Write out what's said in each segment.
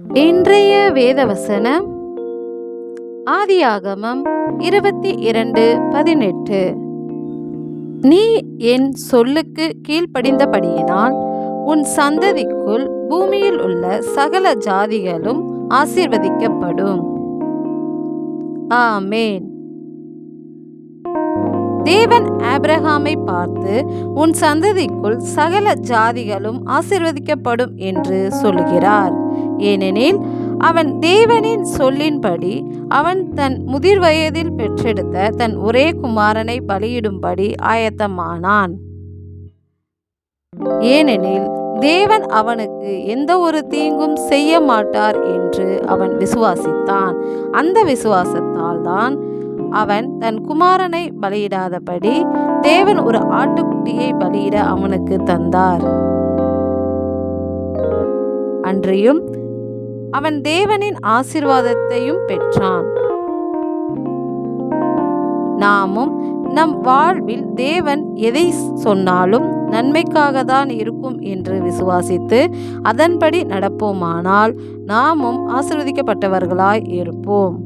இன்றைய வேதவசனம் ஆதியாகமம் 22:18. நீ என் சொல்லுக்கு கீழ்ப்படிந்தபடியினால் உன் சந்ததிக்குள் பூமியில் உள்ள சகல ஜாதிகளும் ஆசீர்வதிக்கப்படும். ஆமேன். தேவன் ஆபிரகாமை பார்த்து, உன் சந்ததிக்குள் சகல ஜாதிகளும் ஆசீர்வதிக்கப்படும் என்று சொல்கிறார். ஏனெனில் அவன் தேவனின் சொல்லின்படி அவன் தன் முதிர் வயதில் பெற்றெடுத்த தன் ஒரே குமாரனை பலியிடும்படி ஆயத்தமானான். ஏனெனில் தேவன் அவனுக்கு எந்த ஒரு தீங்கும் செய்ய மாட்டார் என்று அவன் விசுவாசித்தான். அந்த விசுவாசத்தால் தான் அவன் தன் குமாரனை பலியிடாதபடி தேவன் ஒரு ஆட்டுக்குட்டியை பலியிட அவனுக்கு தந்தார். அன்றியும் அவன் தேவனின் ஆசீர்வாதத்தையும் பெற்றான். நாமும் நம் வாழ்வில் தேவன் எதை சொன்னாலும் நன்மைக்காக தான் இருக்கும் என்று விசுவாசித்து அதன்படி நடப்போமானால் நாமும் ஆசீர்வதிக்கப்பட்டவர்களாய் இருப்போம்.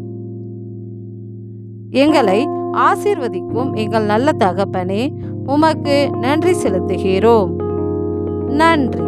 எங்களை ஆசீர்வதிக்கும் எங்கள் நல்ல தகப்பனே, உமக்கு நன்றி செலுத்துகிறோம். நன்றி.